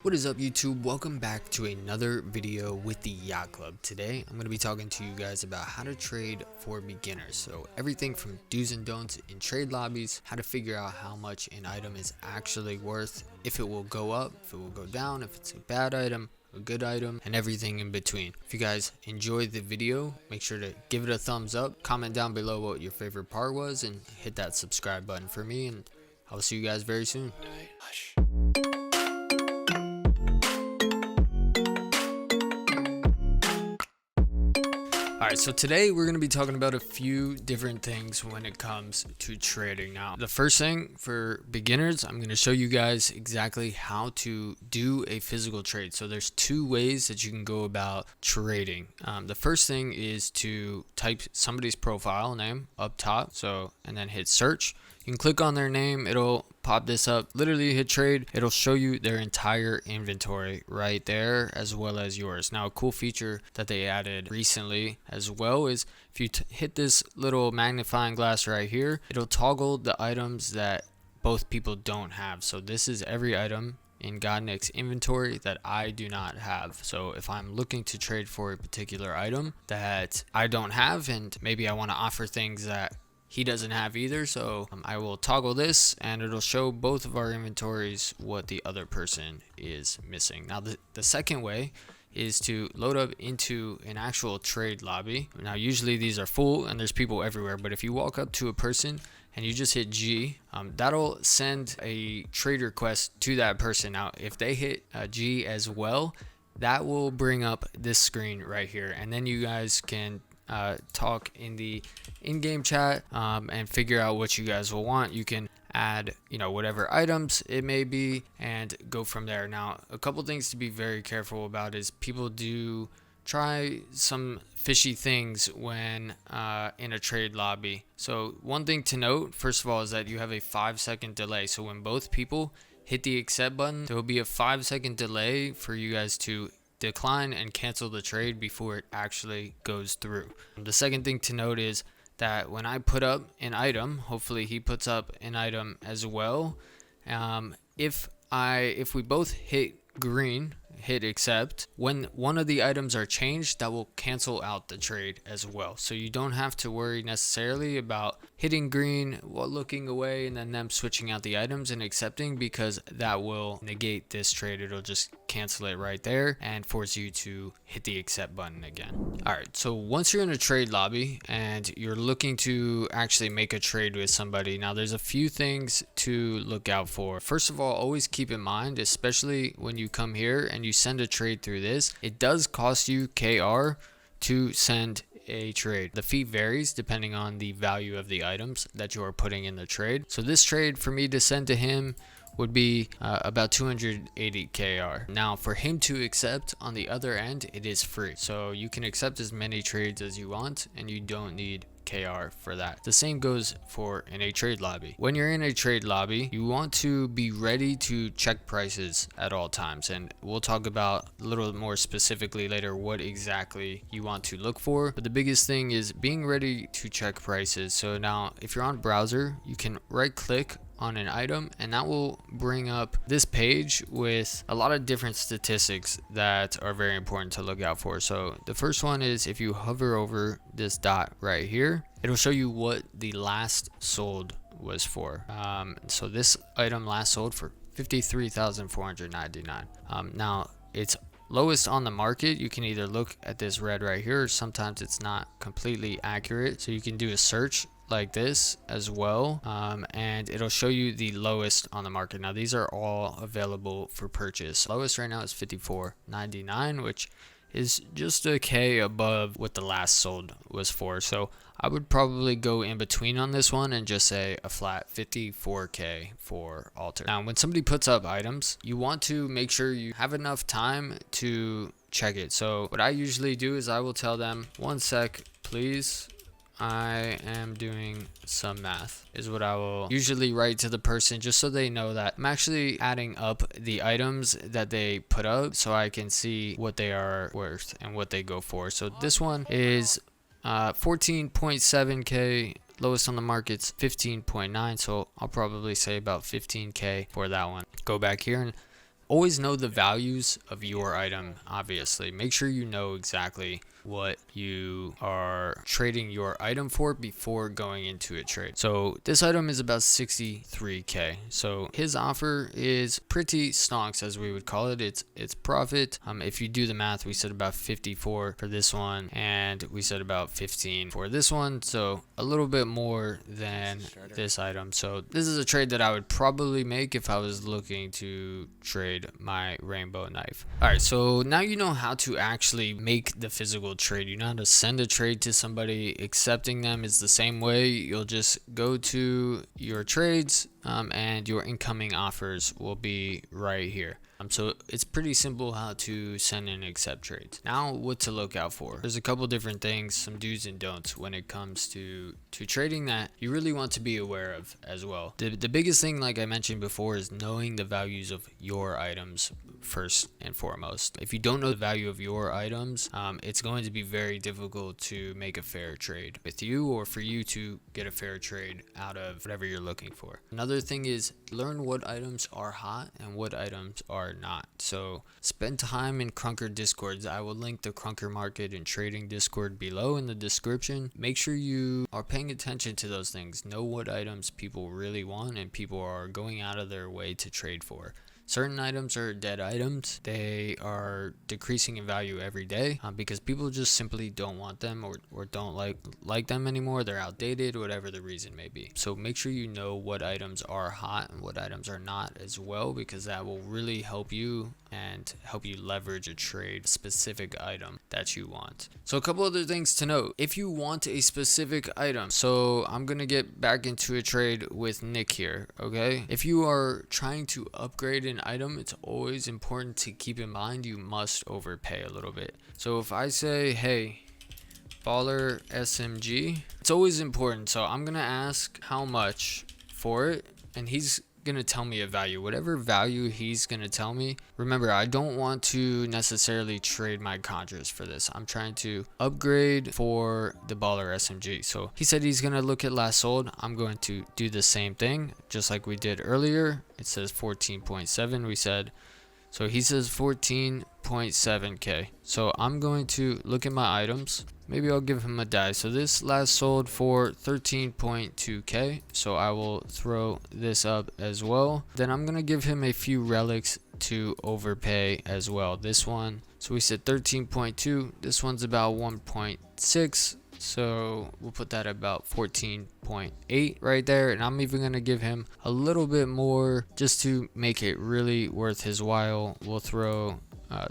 What is up, YouTube? Welcome back to another video with the Yacht Club. Today I'm going to be talking to you guys about how to trade for beginners. So everything from do's and don'ts in trade lobbies, how to figure out how much an item is actually worth, if it will go up, if it will go down, if it's a bad item, a good item, and everything in between. If you guys enjoyed the video, make sure to give it a thumbs up, comment down below what your favorite part was, and hit that subscribe button for me, and I'll see you guys very soon. Hush. Alright, so today we're going to be talking about a few different things when it comes to trading. Now, the first thing for beginners, I'm going to show you guys exactly how to do a physical trade. So there's two ways that you can go about trading. The first thing is to type somebody's profile name up top, and then hit search. You can click on their name, it'll pop this up, literally hit trade, it'll show you their entire inventory right there as well as yours. Now, a cool feature that they added recently as well is if you hit this little magnifying glass right here, it'll toggle the items that both people don't have. So this is every item in Godnick's inventory that I do not have. So if I'm looking to trade for a particular item that I don't have, and maybe I want to offer things that he doesn't have either, so I will toggle this and it'll show both of our inventories what the other person is missing. Now the second way is to load up into an actual trade lobby. Now usually these are full and there's people everywhere, but if you walk up to a person and you just hit G, that'll send a trade request to that person. Now if they hit G as well, that will bring up this screen right here, and then you guys can talk in the in-game chat and figure out what you guys will want. You can add whatever items it may be and go from there. Now, a couple things to be very careful about is people do try some fishy things when in a trade lobby. So one thing to note, first of all, is that you have a 5-second delay. So when both people hit the accept button, there will be a 5-second delay for you guys to decline and cancel the trade before it actually goes through. The second thing to note is that when I put up an item, hopefully he puts up an item as well. If we both hit green, hit accept, when one of the items are changed, that will cancel out the trade as well. So you don't have to worry necessarily about hitting green while looking away and then them switching out the items and accepting, because that will negate this trade. It'll just cancel it right there and force you to hit the accept button again. Alright, so once you're in a trade lobby and you're looking to actually make a trade with somebody, now there's a few things to look out for. First of all, always keep in mind, especially when you come here and you send a trade through this, it does cost you KR to send a trade. The fee varies depending on the value of the items that you are putting in the trade. So this trade for me to send to him would be about 280 KR. Now for him to accept on the other end, it is free. So you can accept as many trades as you want and you don't need KR for that. The same goes for in a trade lobby. When you're in a trade lobby, you want to be ready to check prices at all times, and we'll talk about a little more specifically later what exactly you want to look for. But the biggest thing is being ready to check prices. So now if you're on browser, you can right click on an item and that will bring up this page with a lot of different statistics that are very important to look out for. So the first one is if you hover over this dot right here, it'll show you what the last sold was for. So this item last sold for $53,499. Now it's lowest on the market. You can either look at this red right here, or sometimes it's not completely accurate, so you can do a search like this as well, and it'll show you the lowest on the market. Now these are all available for purchase. Lowest right now is $54.99, which is just a K above what the last sold was for. So I would probably go in between on this one and just say a flat 54K for alter. Now when somebody puts up items, you want to make sure you have enough time to check it. So what I usually do is I will tell them, 1 sec please, I am doing some math, is what I will usually write to the person, just so they know that I'm actually adding up the items that they put up so I can see what they are worth and what they go for. So this one is 14.7K, lowest on the market's 15.9, so I'll probably say about 15K for that one. Go back here and always know the values of your item. Obviously, make sure you know exactly what you are trading your item for before going into a trade. So this item is about 63k. So his offer is pretty stonks, as we would call it. It's profit. If you do the math, we said about 54 for this one, and we said about 15 for this one. So a little bit more than this item. So this is a trade that I would probably make if I was looking to trade my rainbow knife. All right, so now you know how to actually make the physical trade. You know how to send a trade to somebody. Accepting them is the same way. You'll just go to your trades and your incoming offers will be right here. So it's pretty simple how to send and accept trades. Now, what to look out for. There's a couple different things, some do's and don'ts when it comes to trading that you really want to be aware of as well. The biggest thing, like I mentioned before, is knowing the values of your items first and foremost. If you don't know the value of your items, it's going to be very difficult to make a fair trade with you, or for you to get a fair trade out of whatever you're looking for. Another thing is learn what items are hot and what items are not. So spend time in Krunker discords. I will link the Krunker market and trading discord below in the description. Make sure you are paying attention to those things. Know what items people really want and people are going out of their way to trade for. Certain items are dead items. They are decreasing in value every day because people just simply don't want them or don't like them anymore. They're outdated, whatever the reason may be. So make sure you know what items are hot and what items are not as well, because that will really help you and help you leverage a trade specific item that you want. So a couple other things to note. If you want a specific item, so I'm going to get back into a trade with Nick here, okay? If you are trying to upgrade an item, it's always important to keep in mind you must overpay a little bit. So if I say, hey, baller SMG, it's always important. So I'm going to ask how much for it, and he's gonna tell me a value, whatever value he's gonna tell me. Remember, I don't want to necessarily trade my contras for this. I'm trying to upgrade for the baller SMG. So he said he's gonna look at last sold. I'm going to do the same thing just like we did earlier. It says 14.7. we said, so he says 14.7k. So I'm going to look at my items. Maybe I'll give him a die. So this last sold for 13.2k. So I will throw this up as well. Then I'm going to give him a few relics to overpay as well. This one, so we said 13.2. This one's about 1.6. So we'll put that about 14.8 right there. And I'm even going to give him a little bit more just to make it really worth his while. We'll throw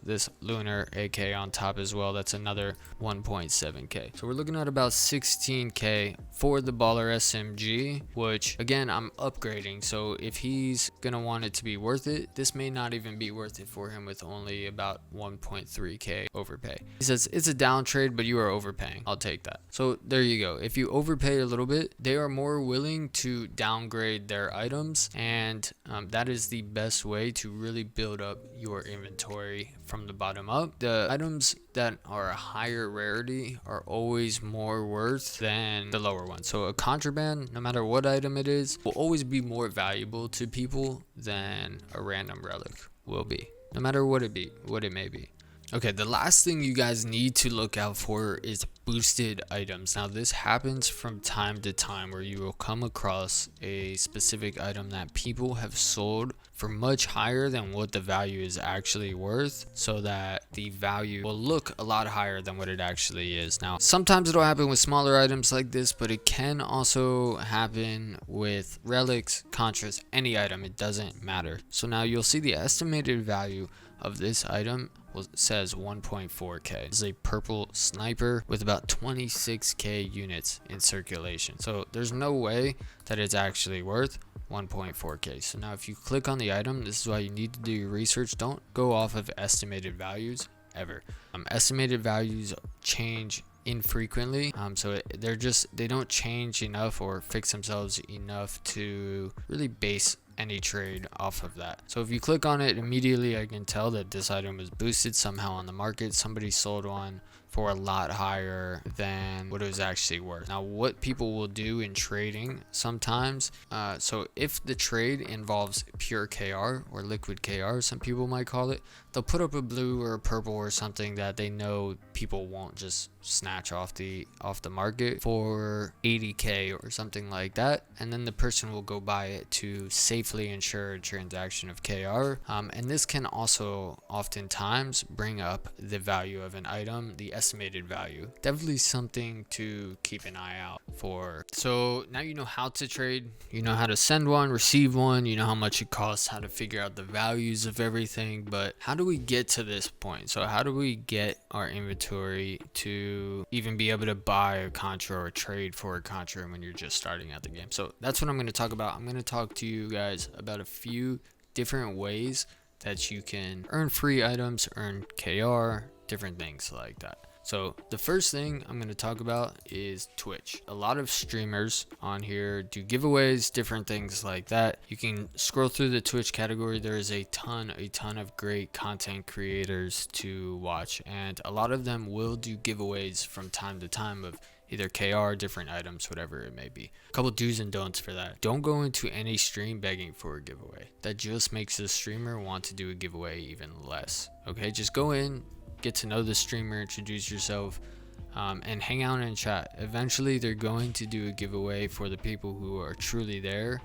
this lunar AK on top as well. That's another 1.7k. So we're looking at about 16k for the baller SMG, which again, I'm upgrading. So if he's gonna want it to be worth it, this may not even be worth it for him with only about 1.3k overpay. He says it's a down trade, but you are overpaying. I'll take that. So there you go. If you overpay a little bit, they are more willing to downgrade their items, and that is the best way to really build up your inventory from the bottom up. The items that are a higher rarity are always more worth than the lower one. So a contraband, no matter what item it is, will always be more valuable to people than a random relic will be, no matter what it may be. Okay, the last thing you guys need to look out for is boosted items. Now this happens from time to time where you will come across a specific item that people have sold for much higher than what the value is actually worth, so that the value will look a lot higher than what it actually is. Now sometimes it'll happen with smaller items like this, but it can also happen with relics, contras, any item. It doesn't matter. So now you'll see the estimated value of this item says 1.4k. This is a purple sniper with about 26k units in circulation. So there's no way that it's actually worth 1.4k. So now if you click on the item, this is why you need to do your research. Don't go off of estimated values ever. Estimated values change infrequently, so they don't change enough or fix themselves enough to really base any trade off of that. So if you click on it, immediately I can tell that this item was boosted somehow on the market. Somebody sold one for a lot higher than what it was actually worth. Now, what people will do in trading sometimes, so if the trade involves pure KR or liquid KR, some people might call it, they'll put up a blue or a purple or something that they know people won't just snatch off the market for 80k or something like that, and then the person will go buy it to safely ensure a transaction of KR. And this can also oftentimes bring up the value of an item, the estimated value. Definitely something to keep an eye out for. So now you know how to trade, you know how to send one, receive one, you know how much it costs, how to figure out the values of everything, but how do we get to this point? So how do we get our inventory to even be able to buy a contra or trade for a contra when you're just starting out the game? So that's what I'm going to talk about. I'm going to talk to you guys about a few different ways that you can earn free items, earn KR, different things like that. So the first thing I'm going to talk about is Twitch. A lot of streamers on here do giveaways, different things like that. You can scroll through the Twitch category. There is a ton of great content creators to watch, and a lot of them will do giveaways from time to time of either KR, different items, whatever it may be. A couple do's and don'ts for that. Don't go into any stream begging for a giveaway. That just makes the streamer want to do a giveaway even less. Okay, just go in, get to know the streamer, introduce yourself, and hang out and chat. Eventually they're going to do a giveaway for the people who are truly there.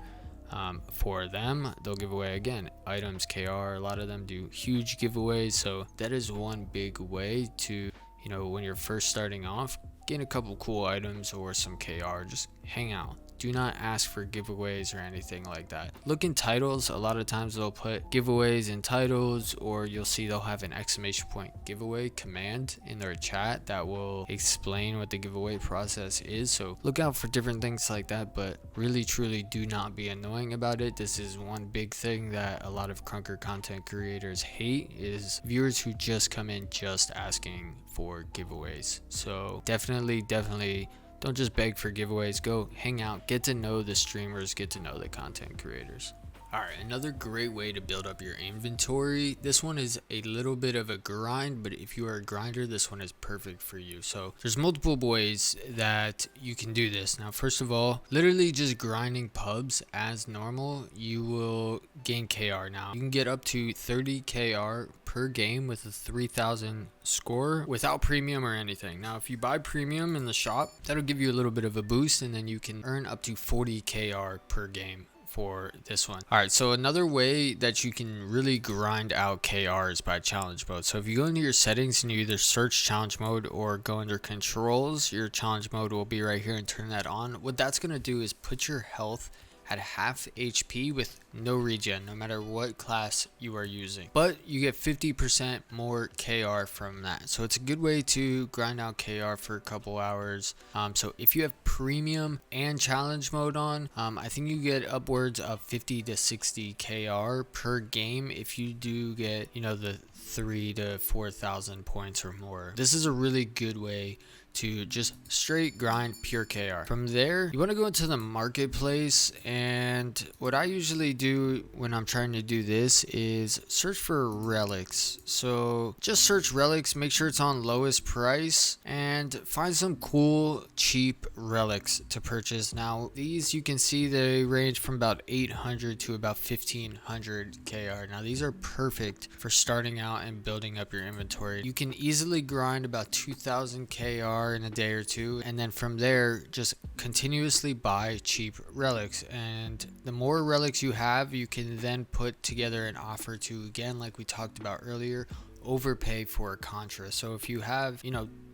For them, they'll give away again items, KR. A lot of them do huge giveaways, so that is one big way to, when you're first starting off, gain a couple cool items or some KR. Just hang out. Do not ask for giveaways or anything like that. Look in titles. A lot of times they'll put giveaways in titles, or you'll see they'll have an exclamation point giveaway command in their chat that will explain what the giveaway process is. So look out for different things like that, but really truly do not be annoying about it. This is one big thing that a lot of Krunker content creators hate, is viewers who just come in just asking for giveaways. So definitely don't just beg for giveaways. Go hang out, get to know the streamers, get to know the content creators. Alright, another great way to build up your inventory. This one is a little bit of a grind, but if you are a grinder, this one is perfect for you. So there's multiple ways that you can do this. Now, first of all, literally just grinding pubs as normal, you will gain KR. Now, you can get up to 30 KR per game with a 3000 score without premium or anything. Now, if you buy premium in the shop, that'll give you a little bit of a boost, and then you can earn up to 40 KR per game for this one. All right, so another way that you can really grind out KR is by challenge mode. So if you go into your settings and you either search challenge mode or go under controls, your challenge mode will be right here, and turn that on. What that's going to do is put your health at half HP with no regen, no matter what class you are using, but you get 50% more KR from that. So it's a good way to grind out KR for a couple hours. So if you have premium and challenge mode on, I think you get upwards of 50 to 60 KR per game if you do get, the 3,000 to 4,000 points or more. This is a really good way to just straight grind pure KR. From there, you want to go into the marketplace, and what I usually do when I'm trying to do this is search for relics. So just search relics, make sure it's on lowest price, and find some cool cheap relics to purchase. Now these, you can see they range from about 800 to about 1500 KR. Now these are perfect for starting out and building up your inventory. You can easily grind about 2000 KR in a day or two, and then from there just continuously buy cheap relics. And the more relics you have, you can then put together an offer to, again, like we talked about earlier, overpay for a contra. So if you have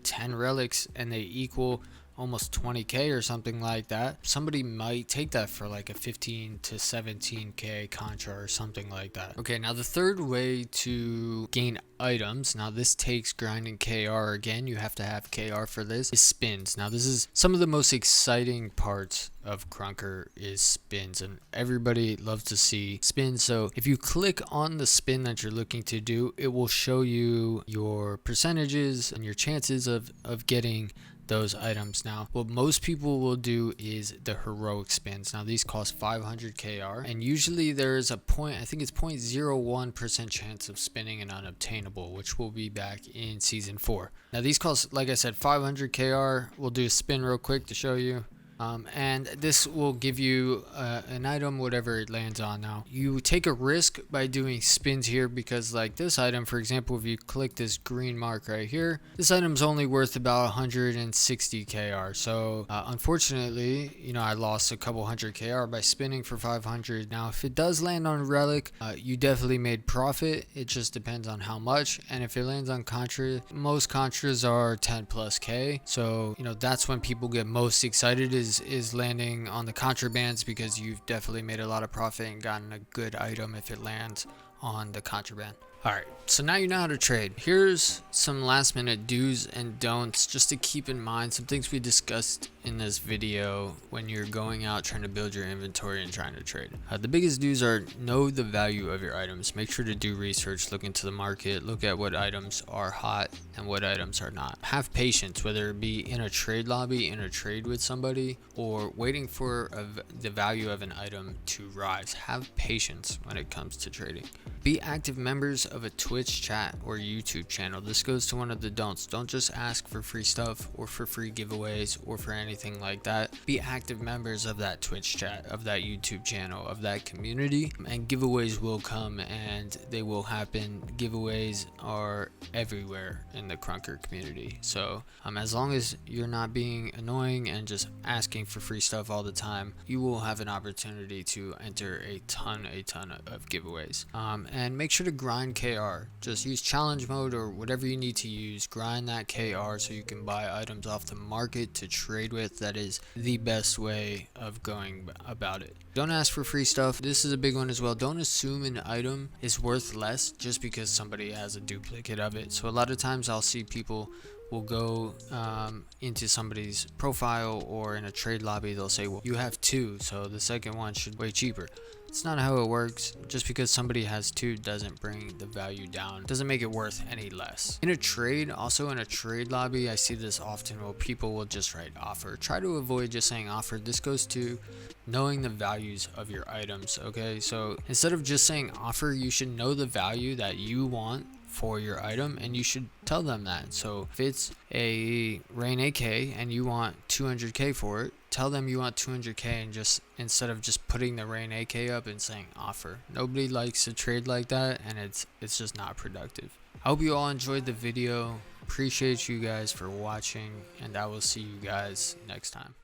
10 relics and they equal almost 20k or something like that, somebody might take that for like a 15 to 17k contra or something like that. Okay, now the third way to gain items, now this takes grinding KR, again you have to have KR for this, is spins. Now this is some of the most exciting parts of Krunker, is spins, and everybody loves to see spins. So if you click on the spin that you're looking to do, it will show you your percentages and your chances of getting those items. Now, what most people will do is the heroic spins. Now, these cost 500 KR, and usually there is a point, I think it's 0.01% chance of spinning an unobtainable, which will be back in season 4. Now, these cost, like I said, 500 KR. We'll do a spin real quick to show you. And this will give you an item, whatever it lands on. Now, you take a risk by doing spins here because, like this item, for example, if you click this green mark right here, this item's only worth about 160 KR. So, unfortunately, you know, I lost a couple hundred KR by spinning for 500. Now, if it does land on relic, you definitely made profit. It just depends on how much. And if it lands on contra, most contras are 10 plus K. So, you know, that's when people get most excited is landing on the contrabands, because you've definitely made a lot of profit and gotten a good item if it lands on the contraband. Alright, so now you know how to trade. Here's some last minute do's and don'ts just to keep in mind, some things we discussed in this video when you're going out trying to build your inventory and trying to trade. The biggest do's are know the value of your items. Make sure to do research, look into the market, look at what items are hot and what items are not. Have patience, whether it be in a trade lobby, in a trade with somebody, or waiting for the value of an item to rise. Have patience when it comes to trading. Be active members of a Twitch chat or YouTube channel. This goes to one of the don'ts. Don't just ask for free stuff or for free giveaways or for anything like that. Be active members of that Twitch chat, of that YouTube channel, of that community, and giveaways will come and they will happen. Giveaways are everywhere in the Krunker community. So as long as you're not being annoying and just asking for free stuff all the time, you will have an opportunity to enter a ton of giveaways. And make sure to grind KR. Just use challenge mode or whatever you need to use. Grind that KR so you can buy items off the market to trade with. That is the best way of going about it. Don't ask for free stuff. This is a big one as well. Don't assume an item is worth less just because somebody has a duplicate of it. So a lot of times I'll see people will go into somebody's profile or in a trade lobby, they'll say, well, you have 2, so the second one should way cheaper. It's not how it works. Just because somebody has 2 doesn't bring the value down, doesn't make it worth any less. In a trade, also in a trade lobby, I see this often where people will just write offer. Try to avoid just saying offer. This goes to knowing the values of your items, okay? So instead of just saying offer, you should know the value that you want for your item, and you should tell them that. So if it's a Rain AK and you want 200k for it, tell them you want 200k, and just instead of just putting the Rain AK up and saying offer. Nobody likes to trade like that, and it's just not productive. I hope you all enjoyed the video. Appreciate you guys for watching, and I will see you guys next time.